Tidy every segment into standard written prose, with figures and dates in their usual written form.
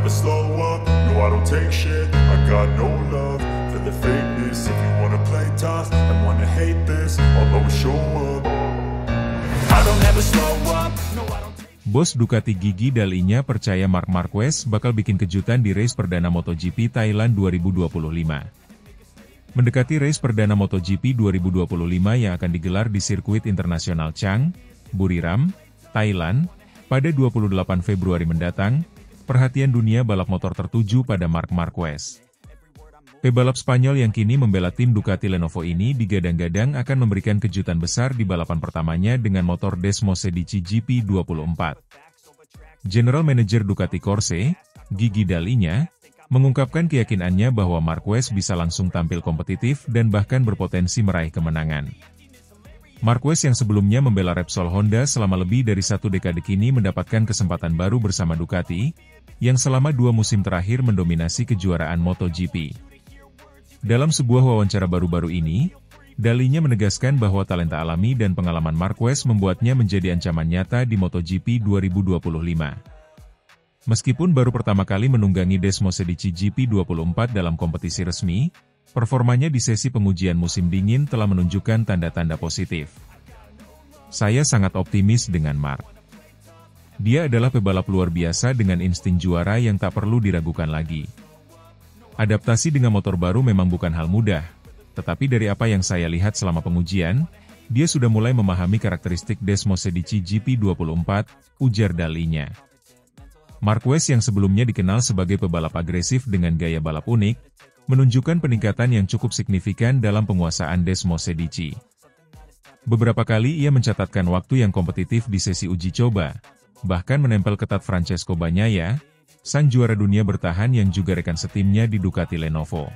never slow up, no I don't take shit. I got no love for the fakeness. If you wanna play tough and wanna hate this, I'll always show up. I don't ever slow up, no I don't. Bos Ducati Gigi Dalinya percaya Marc Marquez bakal bikin kejutan di race perdana MotoGP Thailand 2025. Mendekati race perdana MotoGP 2025 yang akan digelar di sirkuit internasional Chang, Buriram, Thailand, pada 28 Februari mendatang, perhatian dunia balap motor tertuju pada Marc Marquez. Pebalap Spanyol yang kini membela tim Ducati Lenovo ini digadang-gadang akan memberikan kejutan besar di balapan pertamanya dengan motor Desmosedici GP24. General Manager Ducati Corse, Gigi Dalinya, mengungkapkan keyakinannya bahwa Marquez bisa langsung tampil kompetitif dan bahkan berpotensi meraih kemenangan. Marquez yang sebelumnya membela Repsol Honda selama lebih dari 1 dekade kini mendapatkan kesempatan baru bersama Ducati, yang selama 2 musim terakhir mendominasi kejuaraan MotoGP. Dalam sebuah wawancara baru-baru ini, Dalinya menegaskan bahwa talenta alami dan pengalaman Marquez membuatnya menjadi ancaman nyata di MotoGP 2025. Meskipun baru pertama kali menunggangi Desmosedici GP24 dalam kompetisi resmi, performanya di sesi pengujian musim dingin telah menunjukkan tanda-tanda positif. Saya sangat optimis dengan Marc. Dia adalah pebalap luar biasa dengan insting juara yang tak perlu diragukan lagi. Adaptasi dengan motor baru memang bukan hal mudah, tetapi dari apa yang saya lihat selama pengujian, dia sudah mulai memahami karakteristik Desmosedici GP24, ujar Dalinya. Marquez yang sebelumnya dikenal sebagai pebalap agresif dengan gaya balap unik, menunjukkan peningkatan yang cukup signifikan dalam penguasaan Desmosedici. Beberapa kali ia mencatatkan waktu yang kompetitif di sesi uji coba, bahkan menempel ketat Francesco Bagnaia, sang juara dunia bertahan yang juga rekan setimnya di Ducati Lenovo.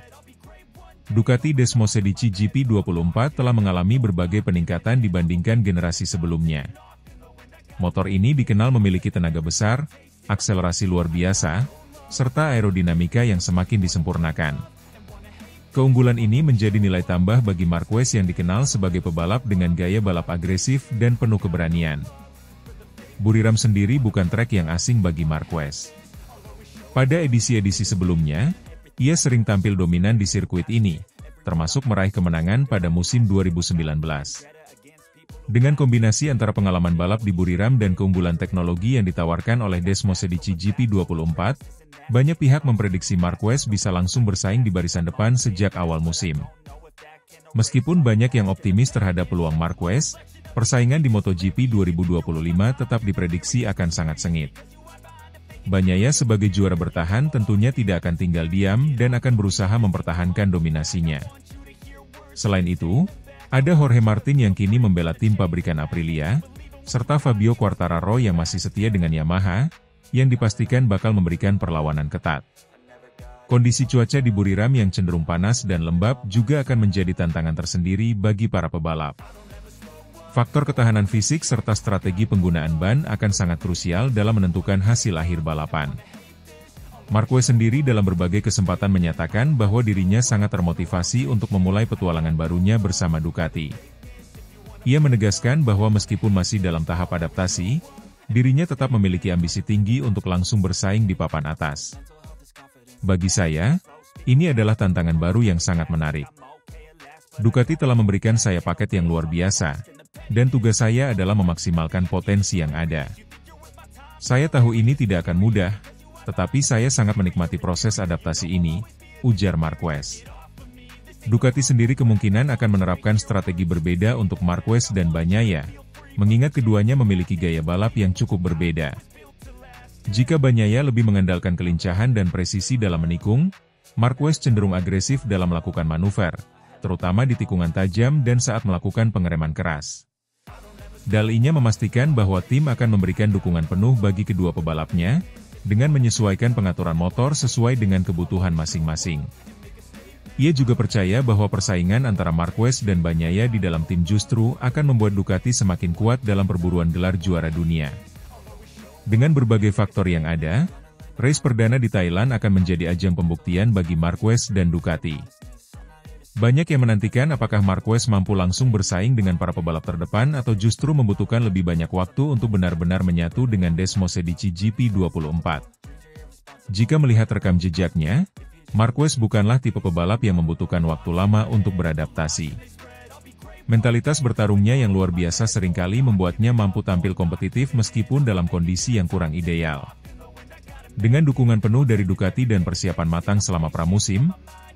Ducati Desmosedici GP24 telah mengalami berbagai peningkatan dibandingkan generasi sebelumnya. Motor ini dikenal memiliki tenaga besar, akselerasi luar biasa, serta aerodinamika yang semakin disempurnakan. Keunggulan ini menjadi nilai tambah bagi Marquez yang dikenal sebagai pebalap dengan gaya balap agresif dan penuh keberanian. Buriram sendiri bukan trek yang asing bagi Marquez. Pada edisi-edisi sebelumnya, ia sering tampil dominan di sirkuit ini, termasuk meraih kemenangan pada musim 2019. Dengan kombinasi antara pengalaman balap di Buriram dan keunggulan teknologi yang ditawarkan oleh Desmosedici GP24, banyak pihak memprediksi Marquez bisa langsung bersaing di barisan depan sejak awal musim. Meskipun banyak yang optimis terhadap peluang Marquez, persaingan di MotoGP 2025 tetap diprediksi akan sangat sengit. Bagnaia sebagai juara bertahan tentunya tidak akan tinggal diam dan akan berusaha mempertahankan dominasinya. Selain itu, ada Jorge Martin yang kini membela tim pabrikan Aprilia, serta Fabio Quartararo yang masih setia dengan Yamaha, yang dipastikan bakal memberikan perlawanan ketat. Kondisi cuaca di Buriram yang cenderung panas dan lembab juga akan menjadi tantangan tersendiri bagi para pebalap. Faktor ketahanan fisik serta strategi penggunaan ban akan sangat krusial dalam menentukan hasil akhir balapan. Marquez sendiri dalam berbagai kesempatan menyatakan bahwa dirinya sangat termotivasi untuk memulai petualangan barunya bersama Ducati. Ia menegaskan bahwa meskipun masih dalam tahap adaptasi, dirinya tetap memiliki ambisi tinggi untuk langsung bersaing di papan atas. Bagi saya, ini adalah tantangan baru yang sangat menarik. Ducati telah memberikan saya paket yang luar biasa, dan tugas saya adalah memaksimalkan potensi yang ada. Saya tahu ini tidak akan mudah, tetapi saya sangat menikmati proses adaptasi ini, ujar Marquez. Ducati sendiri kemungkinan akan menerapkan strategi berbeda untuk Marquez dan Bagnaia, mengingat keduanya memiliki gaya balap yang cukup berbeda. Jika Bagnaia lebih mengandalkan kelincahan dan presisi dalam menikung, Marquez cenderung agresif dalam melakukan manuver, terutama di tikungan tajam dan saat melakukan pengereman keras. Dalinya memastikan bahwa tim akan memberikan dukungan penuh bagi kedua pebalapnya, dengan menyesuaikan pengaturan motor sesuai dengan kebutuhan masing-masing. Ia juga percaya bahwa persaingan antara Marquez dan Bagnaia di dalam tim justru akan membuat Ducati semakin kuat dalam perburuan gelar juara dunia. Dengan berbagai faktor yang ada, race perdana di Thailand akan menjadi ajang pembuktian bagi Marquez dan Ducati. Banyak yang menantikan apakah Marquez mampu langsung bersaing dengan para pebalap terdepan atau justru membutuhkan lebih banyak waktu untuk benar-benar menyatu dengan Desmosedici GP24. Jika melihat rekam jejaknya, Marquez bukanlah tipe pebalap yang membutuhkan waktu lama untuk beradaptasi. Mentalitas bertarungnya yang luar biasa seringkali membuatnya mampu tampil kompetitif meskipun dalam kondisi yang kurang ideal. Dengan dukungan penuh dari Ducati dan persiapan matang selama pramusim,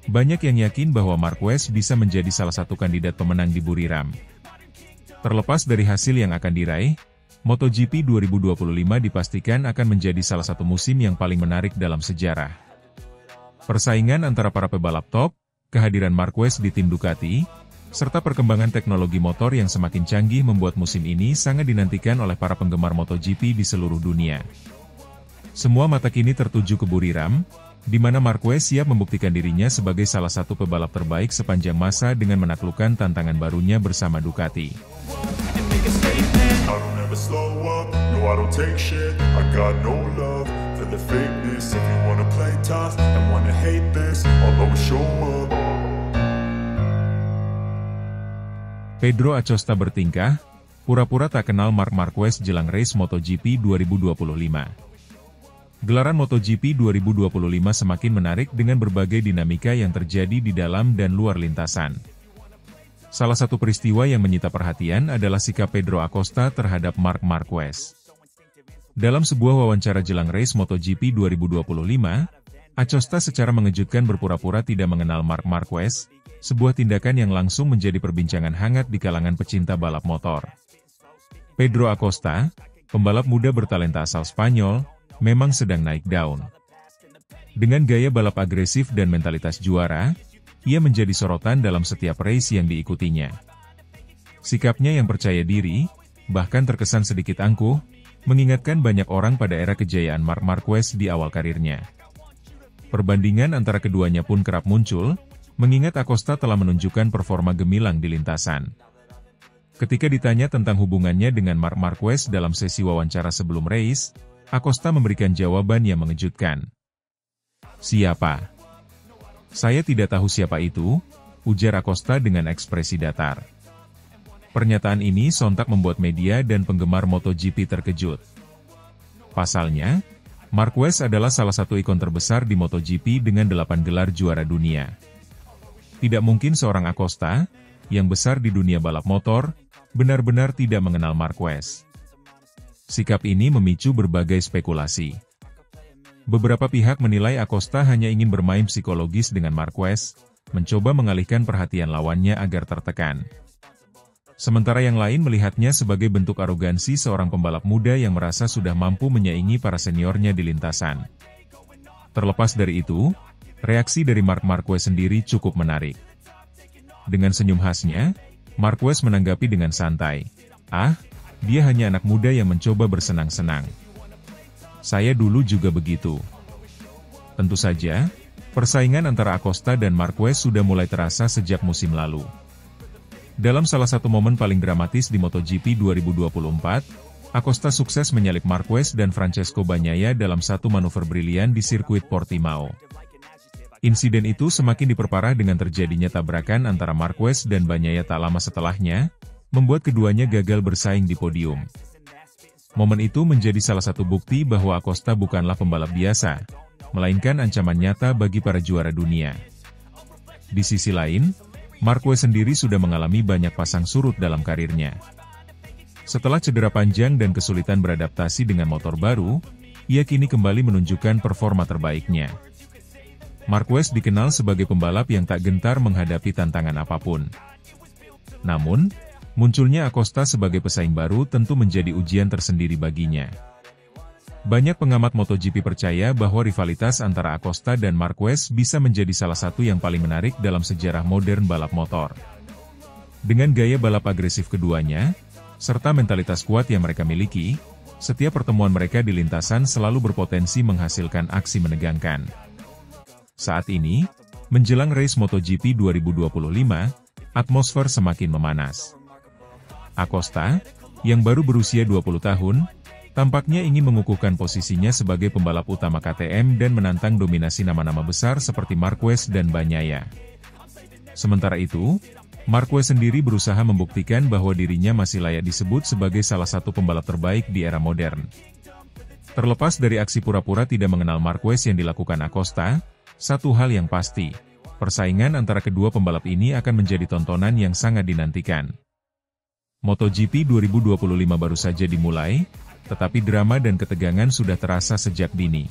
banyak yang yakin bahwa Marquez bisa menjadi salah satu kandidat pemenang di Buriram. Terlepas dari hasil yang akan diraih, MotoGP 2025 dipastikan akan menjadi salah satu musim yang paling menarik dalam sejarah. Persaingan antara para pebalap top, kehadiran Marquez di tim Ducati, serta perkembangan teknologi motor yang semakin canggih membuat musim ini sangat dinantikan oleh para penggemar MotoGP di seluruh dunia. Semua mata kini tertuju ke Buriram, di mana Marquez siap membuktikan dirinya sebagai salah satu pebalap terbaik sepanjang masa dengan menaklukkan tantangan barunya bersama Ducati. Pedro Acosta bertingkah, pura-pura tak kenal Marc Marquez jelang race MotoGP 2025. Gelaran MotoGP 2025 semakin menarik dengan berbagai dinamika yang terjadi di dalam dan luar lintasan. Salah satu peristiwa yang menyita perhatian adalah sikap Pedro Acosta terhadap Marc Marquez. Dalam sebuah wawancara jelang race MotoGP 2025, Acosta secara mengejutkan berpura-pura tidak mengenal Marc Marquez, sebuah tindakan yang langsung menjadi perbincangan hangat di kalangan pecinta balap motor. Pedro Acosta, pembalap muda bertalenta asal Spanyol, memang sedang naik daun. Dengan gaya balap agresif dan mentalitas juara, ia menjadi sorotan dalam setiap race yang diikutinya. Sikapnya yang percaya diri, bahkan terkesan sedikit angkuh, mengingatkan banyak orang pada era kejayaan Marc Marquez di awal karirnya. Perbandingan antara keduanya pun kerap muncul, mengingat Acosta telah menunjukkan performa gemilang di lintasan. Ketika ditanya tentang hubungannya dengan Marc Marquez dalam sesi wawancara sebelum race, Acosta memberikan jawaban yang mengejutkan. "Siapa? Saya tidak tahu siapa itu," ujar Acosta dengan ekspresi datar. Pernyataan ini sontak membuat media dan penggemar MotoGP terkejut. Pasalnya, Marquez adalah salah satu ikon terbesar di MotoGP dengan 8 gelar juara dunia. Tidak mungkin seorang Acosta, yang besar di dunia balap motor, benar-benar tidak mengenal Marquez. Sikap ini memicu berbagai spekulasi. Beberapa pihak menilai Acosta hanya ingin bermain psikologis dengan Marquez, mencoba mengalihkan perhatian lawannya agar tertekan. Sementara yang lain melihatnya sebagai bentuk arogansi seorang pembalap muda yang merasa sudah mampu menyaingi para seniornya di lintasan. Terlepas dari itu, reaksi dari Marc Marquez sendiri cukup menarik. Dengan senyum khasnya, Marquez menanggapi dengan santai, dia hanya anak muda yang mencoba bersenang-senang. Saya dulu juga begitu. Tentu saja, persaingan antara Acosta dan Marquez sudah mulai terasa sejak musim lalu. Dalam salah satu momen paling dramatis di MotoGP 2024, Acosta sukses menyalip Marquez dan Francesco Bagnaia dalam satu manuver brilian di sirkuit Portimao. Insiden itu semakin diperparah dengan terjadinya tabrakan antara Marquez dan Bagnaia tak lama setelahnya, membuat keduanya gagal bersaing di podium. Momen itu menjadi salah satu bukti bahwa Acosta bukanlah pembalap biasa, melainkan ancaman nyata bagi para juara dunia. Di sisi lain, Marquez sendiri sudah mengalami banyak pasang surut dalam karirnya. Setelah cedera panjang dan kesulitan beradaptasi dengan motor baru, ia kini kembali menunjukkan performa terbaiknya. Marquez dikenal sebagai pembalap yang tak gentar menghadapi tantangan apapun. Namun, munculnya Acosta sebagai pesaing baru tentu menjadi ujian tersendiri baginya. Banyak pengamat MotoGP percaya bahwa rivalitas antara Acosta dan Marquez bisa menjadi salah satu yang paling menarik dalam sejarah modern balap motor. Dengan gaya balap agresif keduanya, serta mentalitas kuat yang mereka miliki, setiap pertemuan mereka di lintasan selalu berpotensi menghasilkan aksi menegangkan. Saat ini, menjelang race MotoGP 2025, atmosfer semakin memanas. Acosta, yang baru berusia 20 tahun, tampaknya ingin mengukuhkan posisinya sebagai pembalap utama KTM dan menantang dominasi nama-nama besar seperti Marquez dan Bagnaia. Sementara itu, Marquez sendiri berusaha membuktikan bahwa dirinya masih layak disebut sebagai salah satu pembalap terbaik di era modern. Terlepas dari aksi pura-pura tidak mengenal Marquez yang dilakukan Acosta, satu hal yang pasti, persaingan antara kedua pembalap ini akan menjadi tontonan yang sangat dinantikan. MotoGP 2025 baru saja dimulai, tetapi drama dan ketegangan sudah terasa sejak dini.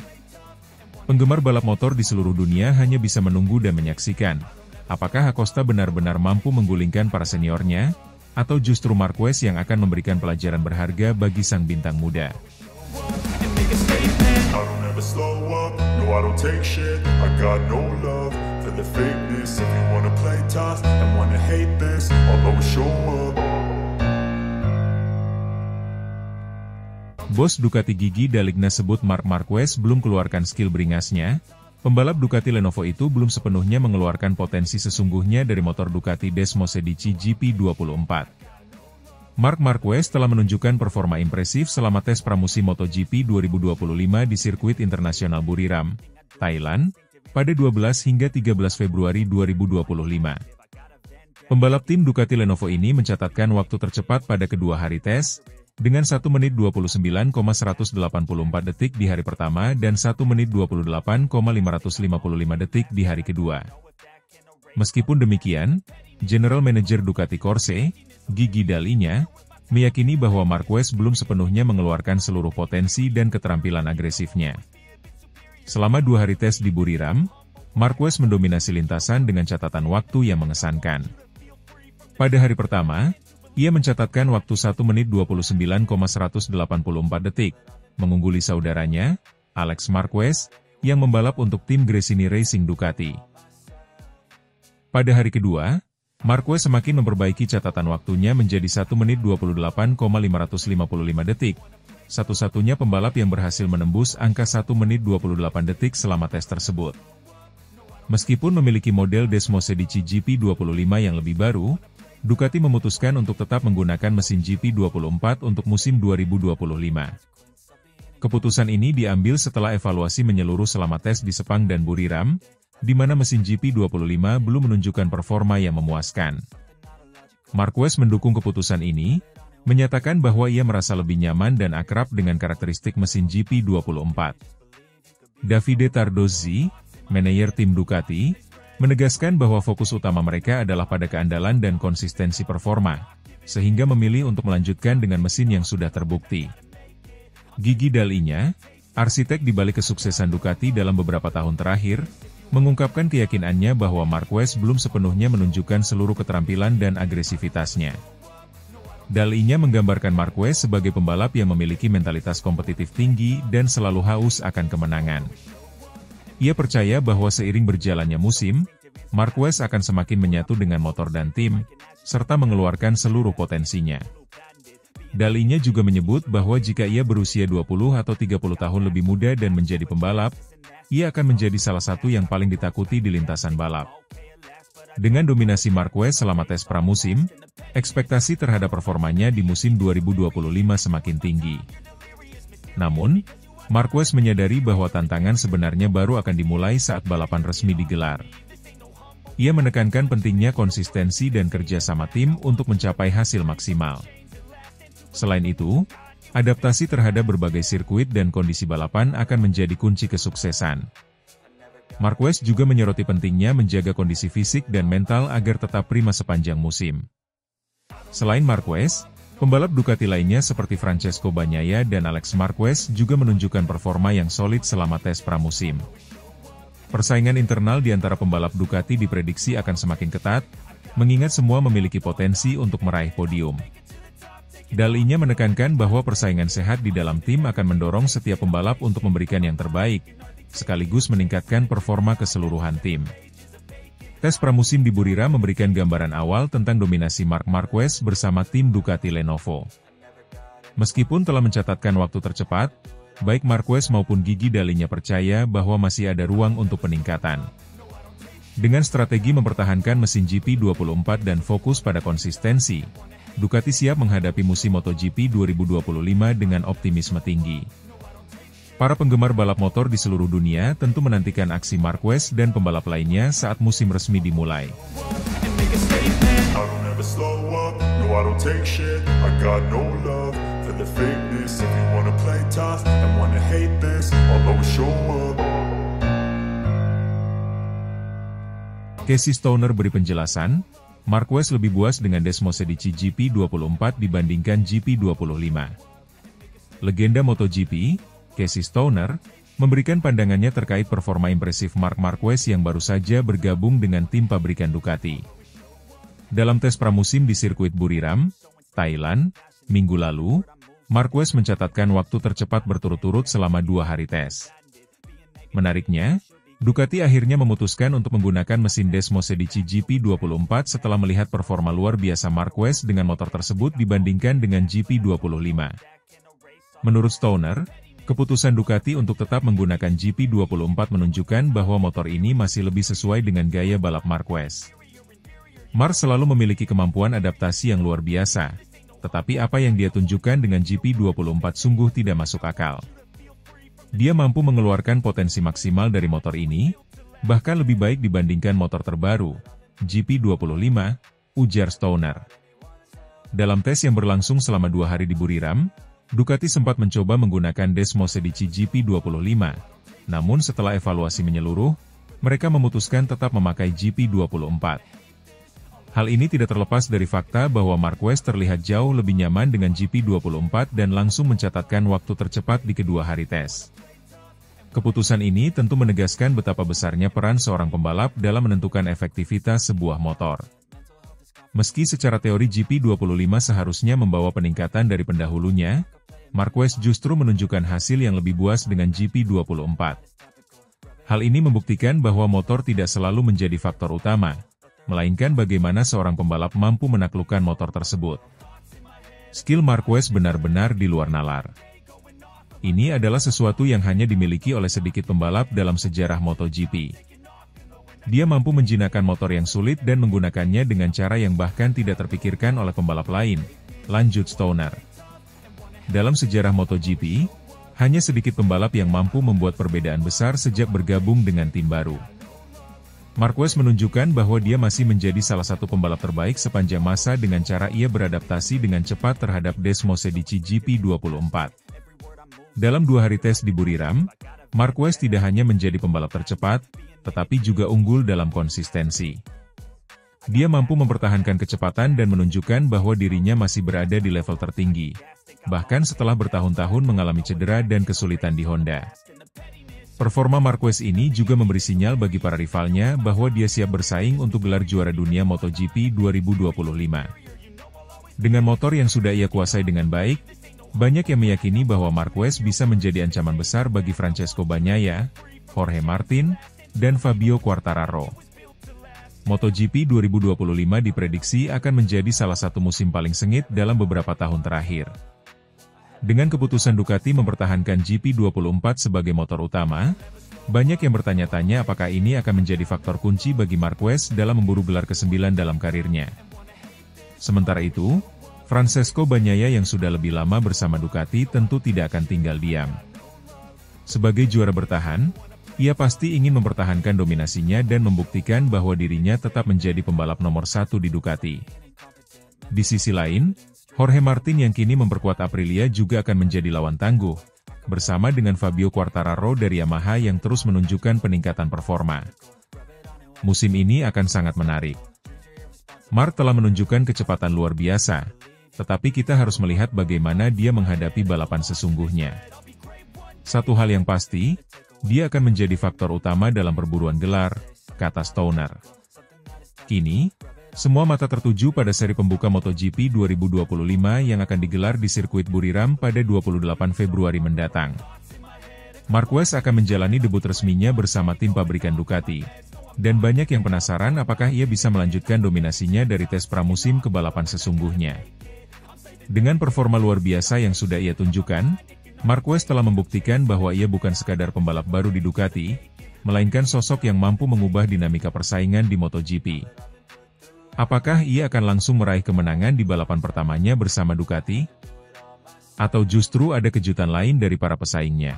Penggemar balap motor di seluruh dunia hanya bisa menunggu dan menyaksikan, apakah Acosta benar-benar mampu menggulingkan para seniornya, atau justru Marquez yang akan memberikan pelajaran berharga bagi sang bintang muda. Bos Ducati Gigi D'Alligna sebut Marc Marquez belum keluarkan skill beringasnya. Pembalap Ducati Lenovo itu belum sepenuhnya mengeluarkan potensi sesungguhnya dari motor Ducati Desmosedici GP24. Marc Marquez telah menunjukkan performa impresif selama tes pramusim MotoGP 2025 di sirkuit internasional Buriram, Thailand, pada 12 hingga 13 Februari 2025. Pembalap tim Ducati Lenovo ini mencatatkan waktu tercepat pada kedua hari tes, dengan 1 menit 29,184 detik di hari pertama dan 1 menit 28,555 detik di hari kedua. Meskipun demikian, General Manager Ducati Corse, Gigi D'Alligna, meyakini bahwa Marquez belum sepenuhnya mengeluarkan seluruh potensi dan keterampilan agresifnya. Selama 2 hari tes di Buriram, Marquez mendominasi lintasan dengan catatan waktu yang mengesankan. Pada hari pertama, ia mencatatkan waktu 1 menit 29,184 detik, mengungguli saudaranya, Alex Marquez, yang membalap untuk tim Gresini Racing Ducati. Pada hari kedua, Marquez semakin memperbaiki catatan waktunya menjadi 1 menit 28,555 detik, satu-satunya pembalap yang berhasil menembus angka 1 menit 28 detik selama tes tersebut. Meskipun memiliki model Desmosedici GP25 yang lebih baru, Ducati memutuskan untuk tetap menggunakan mesin GP24 untuk musim 2025. Keputusan ini diambil setelah evaluasi menyeluruh selama tes di Sepang dan Buriram, di mana mesin GP25 belum menunjukkan performa yang memuaskan. Marquez mendukung keputusan ini, menyatakan bahwa ia merasa lebih nyaman dan akrab dengan karakteristik mesin GP24. Davide Tardozzi, manajer tim Ducati, menegaskan bahwa fokus utama mereka adalah pada keandalan dan konsistensi performa, sehingga memilih untuk melanjutkan dengan mesin yang sudah terbukti. Gigi D'Alligna, arsitek di balik kesuksesan Ducati dalam beberapa tahun terakhir, mengungkapkan keyakinannya bahwa Marquez belum sepenuhnya menunjukkan seluruh keterampilan dan agresivitasnya. D'Alligna menggambarkan Marquez sebagai pembalap yang memiliki mentalitas kompetitif tinggi dan selalu haus akan kemenangan. Ia percaya bahwa seiring berjalannya musim, Marquez akan semakin menyatu dengan motor dan tim, serta mengeluarkan seluruh potensinya. D'Alligna juga menyebut bahwa jika ia berusia 20 atau 30 tahun lebih muda dan menjadi pembalap, ia akan menjadi salah satu yang paling ditakuti di lintasan balap. Dengan dominasi Marquez selama tes pramusim, ekspektasi terhadap performanya di musim 2025 semakin tinggi. Namun, Marquez menyadari bahwa tantangan sebenarnya baru akan dimulai saat balapan resmi digelar. Ia menekankan pentingnya konsistensi dan kerja sama tim untuk mencapai hasil maksimal. Selain itu, adaptasi terhadap berbagai sirkuit dan kondisi balapan akan menjadi kunci kesuksesan. Marquez juga menyoroti pentingnya menjaga kondisi fisik dan mental agar tetap prima sepanjang musim. Selain Marquez, pembalap Ducati lainnya seperti Francesco Bagnaia dan Alex Marquez juga menunjukkan performa yang solid selama tes pramusim. Persaingan internal di antara pembalap Ducati diprediksi akan semakin ketat, mengingat semua memiliki potensi untuk meraih podium. D'Alligna menekankan bahwa persaingan sehat di dalam tim akan mendorong setiap pembalap untuk memberikan yang terbaik, sekaligus meningkatkan performa keseluruhan tim. Tes pramusim di Buriram memberikan gambaran awal tentang dominasi Marc Marquez bersama tim Ducati Lenovo. Meskipun telah mencatatkan waktu tercepat, baik Marquez maupun Gigi D'Alligna percaya bahwa masih ada ruang untuk peningkatan. Dengan strategi mempertahankan mesin GP24 dan fokus pada konsistensi, Ducati siap menghadapi musim MotoGP 2025 dengan optimisme tinggi. Para penggemar balap motor di seluruh dunia tentu menantikan aksi Marquez dan pembalap lainnya saat musim resmi dimulai. I don't ever slow up, no I don't take shit, I got no love for the fakeness. If you wanna play tough and wanna hate this, I'll always show up. Casey Stoner beri penjelasan, Marquez lebih puas dengan Desmosedici GP24 dibandingkan GP25. Legenda MotoGP, Casey Stoner, memberikan pandangannya terkait performa impresif Marc Marquez yang baru saja bergabung dengan tim pabrikan Ducati. Dalam tes pramusim di sirkuit Buriram, Thailand, minggu lalu, Marquez mencatatkan waktu tercepat berturut-turut selama 2 hari tes. Menariknya, Ducati akhirnya memutuskan untuk menggunakan mesin Desmosedici GP24 setelah melihat performa luar biasa Marquez dengan motor tersebut dibandingkan dengan GP25. Menurut Stoner, keputusan Ducati untuk tetap menggunakan GP24 menunjukkan bahwa motor ini masih lebih sesuai dengan gaya balap Marquez. Marc selalu memiliki kemampuan adaptasi yang luar biasa, tetapi apa yang dia tunjukkan dengan GP24 sungguh tidak masuk akal. Dia mampu mengeluarkan potensi maksimal dari motor ini, bahkan lebih baik dibandingkan motor terbaru, GP25, ujar Stoner. Dalam tes yang berlangsung selama 2 hari di Buriram, Ducati sempat mencoba menggunakan Desmosedici GP25, namun setelah evaluasi menyeluruh, mereka memutuskan tetap memakai GP24. Hal ini tidak terlepas dari fakta bahwa Marquez terlihat jauh lebih nyaman dengan GP24 dan langsung mencatatkan waktu tercepat di kedua hari tes. Keputusan ini tentu menegaskan betapa besarnya peran seorang pembalap dalam menentukan efektivitas sebuah motor. Meski secara teori GP25 seharusnya membawa peningkatan dari pendahulunya, Marquez justru menunjukkan hasil yang lebih puas dengan GP24. Hal ini membuktikan bahwa motor tidak selalu menjadi faktor utama, melainkan bagaimana seorang pembalap mampu menaklukkan motor tersebut. Skill Marquez benar-benar di luar nalar. Ini adalah sesuatu yang hanya dimiliki oleh sedikit pembalap dalam sejarah MotoGP. Dia mampu menjinakkan motor yang sulit dan menggunakannya dengan cara yang bahkan tidak terpikirkan oleh pembalap lain, lanjut Stoner. Dalam sejarah MotoGP, hanya sedikit pembalap yang mampu membuat perbedaan besar sejak bergabung dengan tim baru. Marquez menunjukkan bahwa dia masih menjadi salah satu pembalap terbaik sepanjang masa dengan cara ia beradaptasi dengan cepat terhadap Desmosedici GP24. Dalam 2 hari tes di Buriram, Marquez tidak hanya menjadi pembalap tercepat, tetapi juga unggul dalam konsistensi. Dia mampu mempertahankan kecepatan dan menunjukkan bahwa dirinya masih berada di level tertinggi, bahkan setelah bertahun-tahun mengalami cedera dan kesulitan di Honda. Performa Marquez ini juga memberi sinyal bagi para rivalnya bahwa dia siap bersaing untuk gelar juara dunia MotoGP 2025. Dengan motor yang sudah ia kuasai dengan baik, banyak yang meyakini bahwa Marquez bisa menjadi ancaman besar bagi Francesco Bagnaia, Jorge Martin, dan Fabio Quartararo. MotoGP 2025 diprediksi akan menjadi salah satu musim paling sengit dalam beberapa tahun terakhir. Dengan keputusan Ducati mempertahankan GP24 sebagai motor utama, banyak yang bertanya-tanya apakah ini akan menjadi faktor kunci bagi Marquez dalam memburu gelar ke-9 dalam karirnya. Sementara itu, Francesco Bagnaia yang sudah lebih lama bersama Ducati tentu tidak akan tinggal diam. Sebagai juara bertahan, ia pasti ingin mempertahankan dominasinya dan membuktikan bahwa dirinya tetap menjadi pembalap nomor 1 di Ducati. Di sisi lain, Jorge Martin yang kini memperkuat Aprilia juga akan menjadi lawan tangguh, bersama dengan Fabio Quartararo dari Yamaha yang terus menunjukkan peningkatan performa. Musim ini akan sangat menarik. Marc telah menunjukkan kecepatan luar biasa, tetapi kita harus melihat bagaimana dia menghadapi balapan sesungguhnya. Satu hal yang pasti, dia akan menjadi faktor utama dalam perburuan gelar, kata Stoner. Kini, semua mata tertuju pada seri pembuka MotoGP 2025 yang akan digelar di sirkuit Buriram pada 28 Februari mendatang. Marquez akan menjalani debut resminya bersama tim pabrikan Ducati, dan banyak yang penasaran apakah ia bisa melanjutkan dominasinya dari tes pramusim ke balapan sesungguhnya. Dengan performa luar biasa yang sudah ia tunjukkan, Marquez telah membuktikan bahwa ia bukan sekadar pembalap baru di Ducati, melainkan sosok yang mampu mengubah dinamika persaingan di MotoGP. Apakah ia akan langsung meraih kemenangan di balapan pertamanya bersama Ducati? Atau justru ada kejutan lain dari para pesaingnya?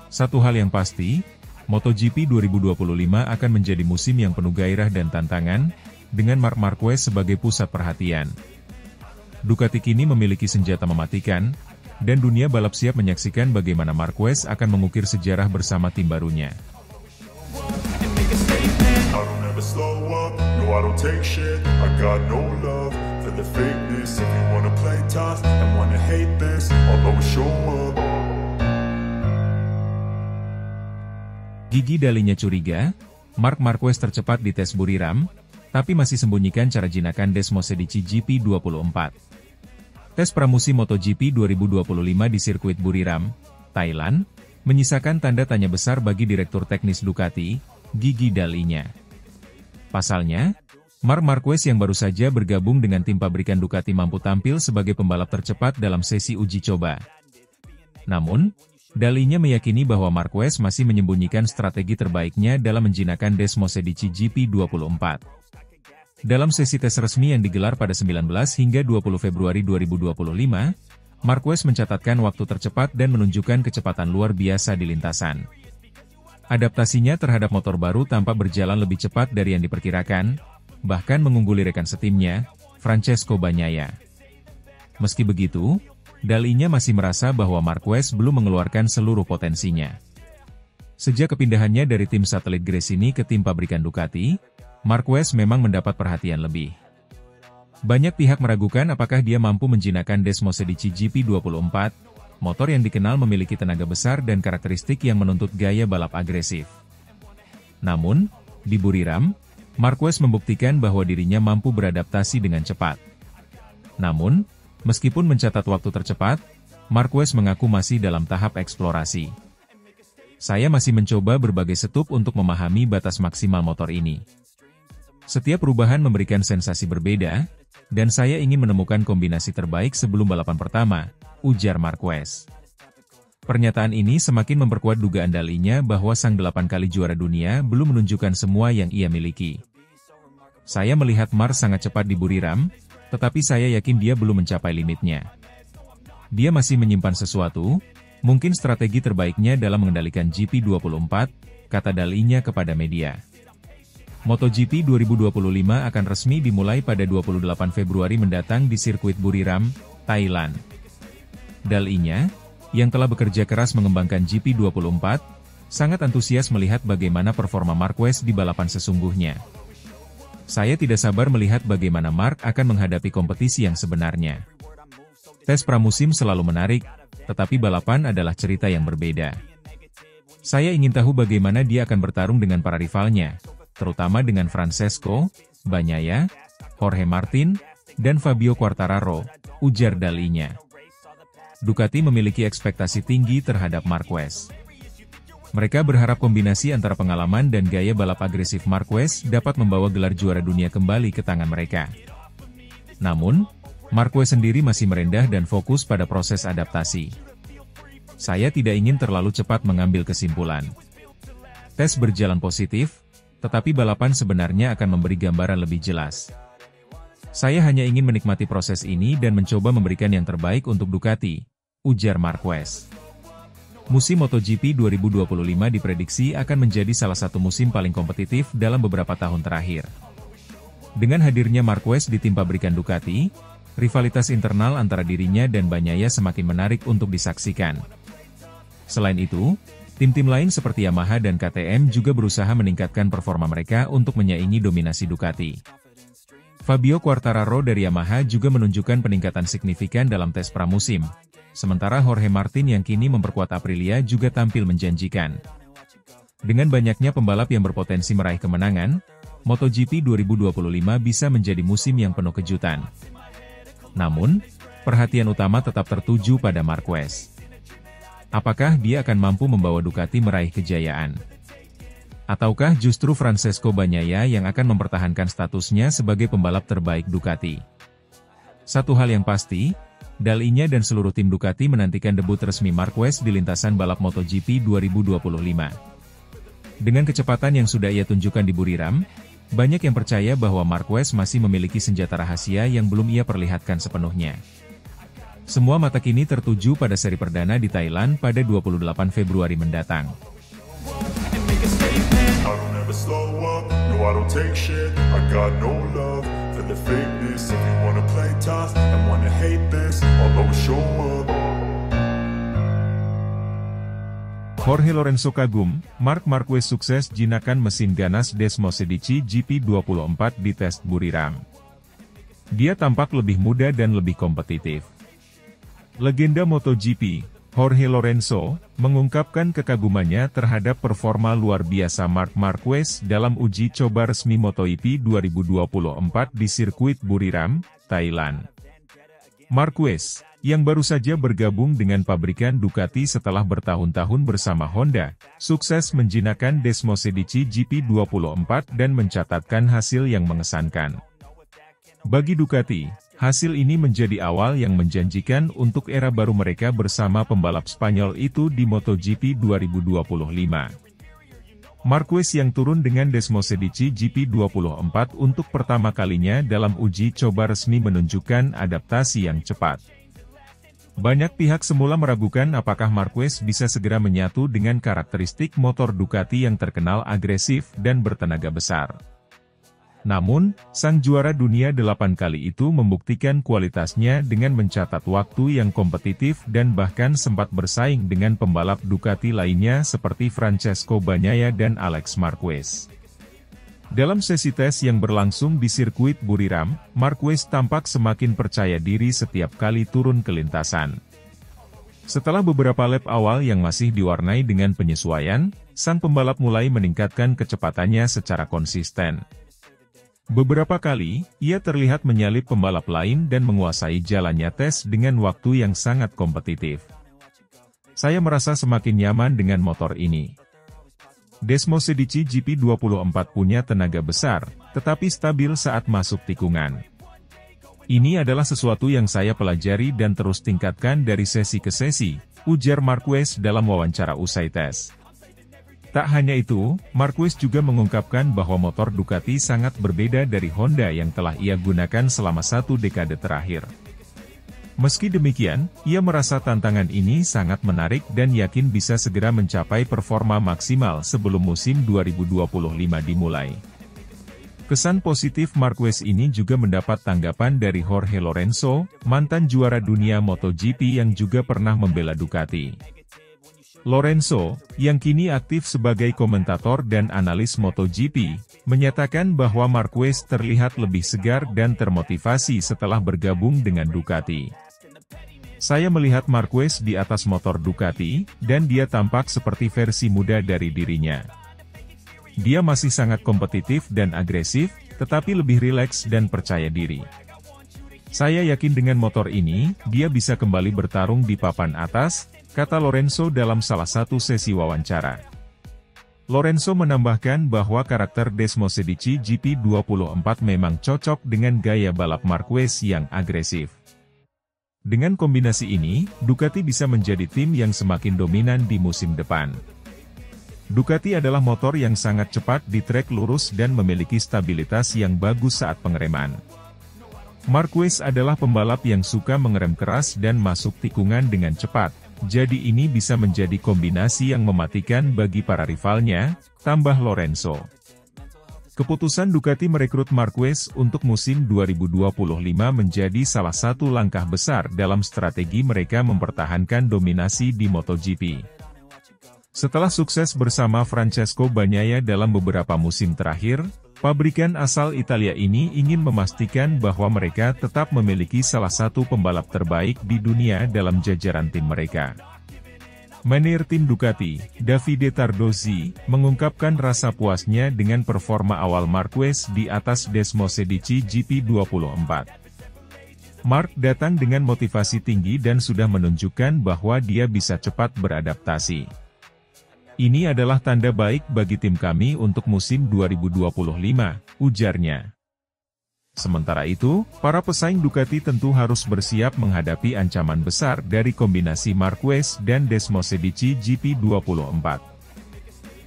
Satu hal yang pasti, MotoGP 2025 akan menjadi musim yang penuh gairah dan tantangan, dengan Marc Marquez sebagai pusat perhatian. Ducati kini memiliki senjata mematikan, dan dunia balap siap menyaksikan bagaimana Marquez akan mengukir sejarah bersama tim barunya. Gigi Dalinya curiga, Marc Marquez tercepat di tes Buriram, tapi masih sembunyikan cara jinakan Desmosedici GP24. Tes pramusim MotoGP 2025 di sirkuit Buriram, Thailand, menyisakan tanda tanya besar bagi Direktur Teknis Ducati, Gigi Dalinya. Pasalnya, Marc Marquez yang baru saja bergabung dengan tim pabrikan Ducati mampu tampil sebagai pembalap tercepat dalam sesi uji coba. Namun, Dalinya meyakini bahwa Marquez masih menyembunyikan strategi terbaiknya dalam menjinakkan Desmosedici GP24. Dalam sesi tes resmi yang digelar pada 19 hingga 20 Februari 2025, Marquez mencatatkan waktu tercepat dan menunjukkan kecepatan luar biasa di lintasan. Adaptasinya terhadap motor baru tampak berjalan lebih cepat dari yang diperkirakan, bahkan mengungguli rekan setimnya, Francesco Bagnaia. Meski begitu, Dalinya masih merasa bahwa Marquez belum mengeluarkan seluruh potensinya. Sejak kepindahannya dari tim satelit Gresini ke tim pabrikan Ducati, Marquez memang mendapat perhatian lebih. Banyak pihak meragukan apakah dia mampu menjinakkan Desmosedici GP24, motor yang dikenal memiliki tenaga besar dan karakteristik yang menuntut gaya balap agresif. Namun, di Buriram, Marquez membuktikan bahwa dirinya mampu beradaptasi dengan cepat. Namun, meskipun mencatat waktu tercepat, Marquez mengaku masih dalam tahap eksplorasi. Saya masih mencoba berbagai setup untuk memahami batas maksimal motor ini. Setiap perubahan memberikan sensasi berbeda, dan saya ingin menemukan kombinasi terbaik sebelum balapan pertama, ujar Marquez. Pernyataan ini semakin memperkuat dugaan Dalinya bahwa sang 8 kali juara dunia belum menunjukkan semua yang ia miliki. Saya melihat Marc sangat cepat di Buriram, tetapi saya yakin dia belum mencapai limitnya. Dia masih menyimpan sesuatu, mungkin strategi terbaiknya dalam mengendalikan GP24, kata Dalinya kepada media. MotoGP 2025 akan resmi dimulai pada 28 Februari mendatang di sirkuit Buriram, Thailand. Dalinya, yang telah bekerja keras mengembangkan GP24, sangat antusias melihat bagaimana performa Marquez di balapan sesungguhnya. Saya tidak sabar melihat bagaimana Marc akan menghadapi kompetisi yang sebenarnya. Tes pramusim selalu menarik, tetapi balapan adalah cerita yang berbeda. Saya ingin tahu bagaimana dia akan bertarung dengan para rivalnya, terutama dengan Francesco Bagnaia, Jorge Martin, dan Fabio Quartararo, ujar Dalinya. Ducati memiliki ekspektasi tinggi terhadap Marquez. Mereka berharap kombinasi antara pengalaman dan gaya balap agresif Marquez dapat membawa gelar juara dunia kembali ke tangan mereka. Namun, Marquez sendiri masih merendah dan fokus pada proses adaptasi. Saya tidak ingin terlalu cepat mengambil kesimpulan. Tes berjalan positif, tetapi balapan sebenarnya akan memberi gambaran lebih jelas. Saya hanya ingin menikmati proses ini dan mencoba memberikan yang terbaik untuk Ducati, ujar Marquez. Musim MotoGP 2025 diprediksi akan menjadi salah satu musim paling kompetitif dalam beberapa tahun terakhir. Dengan hadirnya Marquez di tim pabrikan Ducati, rivalitas internal antara dirinya dan Bagnaia semakin menarik untuk disaksikan. Selain itu, tim-tim lain seperti Yamaha dan KTM juga berusaha meningkatkan performa mereka untuk menyaingi dominasi Ducati. Fabio Quartararo dari Yamaha juga menunjukkan peningkatan signifikan dalam tes pramusim. Sementara Jorge Martin yang kini memperkuat Aprilia juga tampil menjanjikan. Dengan banyaknya pembalap yang berpotensi meraih kemenangan, MotoGP 2025 bisa menjadi musim yang penuh kejutan. Namun, perhatian utama tetap tertuju pada Marquez. Apakah dia akan mampu membawa Ducati meraih kejayaan? Ataukah justru Francesco Bagnaia yang akan mempertahankan statusnya sebagai pembalap terbaik Ducati? Satu hal yang pasti, Dalinya dan seluruh tim Ducati menantikan debut resmi Marquez di lintasan balap MotoGP 2025. Dengan kecepatan yang sudah ia tunjukkan di Buriram, banyak yang percaya bahwa Marquez masih memiliki senjata rahasia yang belum ia perlihatkan sepenuhnya. Semua mata kini tertuju pada seri perdana di Thailand pada 28 Februari mendatang. for the fakeness. If you wanna play tough and wanna hate this, I'll always show up. Jorge Lorenzo kagum, Marc Marquez sukses jinakan mesin ganas Desmosedici GP24 di tes Buriram. Dia tampak lebih muda dan lebih kompetitif. Legenda MotoGP, Jorge Lorenzo, mengungkapkan kekagumannya terhadap performa luar biasa Marc Marquez dalam uji coba resmi MotoGP 2024 di sirkuit Buriram, Thailand. Marquez, yang baru saja bergabung dengan pabrikan Ducati setelah bertahun-tahun bersama Honda, sukses menjinakkan Desmosedici GP24 dan mencatatkan hasil yang mengesankan. Bagi Ducati, hasil ini menjadi awal yang menjanjikan untuk era baru mereka bersama pembalap Spanyol itu di MotoGP 2025. Marquez yang turun dengan Desmosedici GP24 untuk pertama kalinya dalam uji coba resmi menunjukkan adaptasi yang cepat. Banyak pihak semula meragukan apakah Marquez bisa segera menyatu dengan karakteristik motor Ducati yang terkenal agresif dan bertenaga besar. Namun, sang juara dunia 8 kali itu membuktikan kualitasnya dengan mencatat waktu yang kompetitif dan bahkan sempat bersaing dengan pembalap Ducati lainnya seperti Francesco Bagnaia dan Alex Marquez. Dalam sesi tes yang berlangsung di sirkuit Buriram, Marquez tampak semakin percaya diri setiap kali turun ke lintasan. Setelah beberapa lap awal yang masih diwarnai dengan penyesuaian, sang pembalap mulai meningkatkan kecepatannya secara konsisten. Beberapa kali, ia terlihat menyalip pembalap lain dan menguasai jalannya tes dengan waktu yang sangat kompetitif. Saya merasa semakin nyaman dengan motor ini. Desmosedici GP24 punya tenaga besar, tetapi stabil saat masuk tikungan. Ini adalah sesuatu yang saya pelajari dan terus tingkatkan dari sesi ke sesi, ujar Marquez dalam wawancara usai tes. Tak hanya itu, Marquez juga mengungkapkan bahwa motor Ducati sangat berbeda dari Honda yang telah ia gunakan selama 1 dekade terakhir. Meski demikian, ia merasa tantangan ini sangat menarik dan yakin bisa segera mencapai performa maksimal sebelum musim 2025 dimulai. Kesan positif Marquez ini juga mendapat tanggapan dari Jorge Lorenzo, mantan juara dunia MotoGP yang juga pernah membela Ducati. Lorenzo, yang kini aktif sebagai komentator dan analis MotoGP, menyatakan bahwa Marquez terlihat lebih segar dan termotivasi setelah bergabung dengan Ducati. Saya melihat Marquez di atas motor Ducati, dan dia tampak seperti versi muda dari dirinya. Dia masih sangat kompetitif dan agresif, tetapi lebih rileks dan percaya diri. Saya yakin dengan motor ini, dia bisa kembali bertarung di papan atas, kata Lorenzo dalam salah satu sesi wawancara. Lorenzo menambahkan bahwa karakter Desmosedici GP24 memang cocok dengan gaya balap Marquez yang agresif. Dengan kombinasi ini, Ducati bisa menjadi tim yang semakin dominan di musim depan. Ducati adalah motor yang sangat cepat di trek lurus dan memiliki stabilitas yang bagus saat pengereman. Marquez adalah pembalap yang suka mengerem keras dan masuk tikungan dengan cepat, jadi ini bisa menjadi kombinasi yang mematikan bagi para rivalnya, tambah Lorenzo. Keputusan Ducati merekrut Marquez untuk musim 2025 menjadi salah satu langkah besar dalam strategi mereka mempertahankan dominasi di MotoGP. Setelah sukses bersama Francesco Bagnaia dalam beberapa musim terakhir, pabrikan asal Italia ini ingin memastikan bahwa mereka tetap memiliki salah satu pembalap terbaik di dunia dalam jajaran tim mereka. Manajer tim Ducati, Davide Tardozzi, mengungkapkan rasa puasnya dengan performa awal Marquez di atas Desmosedici GP24. Marc datang dengan motivasi tinggi dan sudah menunjukkan bahwa dia bisa cepat beradaptasi. Ini adalah tanda baik bagi tim kami untuk musim 2025, ujarnya. Sementara itu, para pesaing Ducati tentu harus bersiap menghadapi ancaman besar dari kombinasi Marquez dan Desmosedici GP24.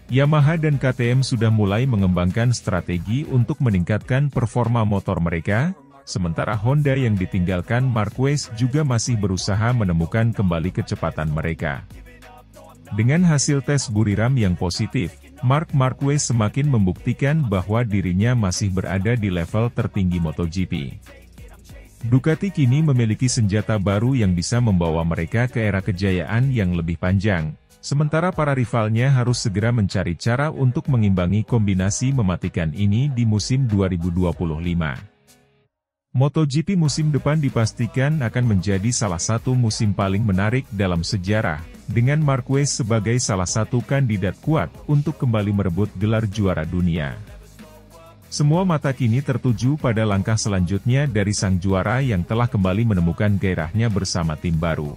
Yamaha dan KTM sudah mulai mengembangkan strategi untuk meningkatkan performa motor mereka, sementara Honda yang ditinggalkan Marquez juga masih berusaha menemukan kembali kecepatan mereka. Dengan hasil tes Buriram yang positif, Marc Marquez semakin membuktikan bahwa dirinya masih berada di level tertinggi MotoGP. Ducati kini memiliki senjata baru yang bisa membawa mereka ke era kejayaan yang lebih panjang, sementara para rivalnya harus segera mencari cara untuk mengimbangi kombinasi mematikan ini di musim 2025. MotoGP musim depan dipastikan akan menjadi salah satu musim paling menarik dalam sejarah, dengan Marquez sebagai salah satu kandidat kuat untuk kembali merebut gelar juara dunia. Semua mata kini tertuju pada langkah selanjutnya dari sang juara yang telah kembali menemukan gairahnya bersama tim baru.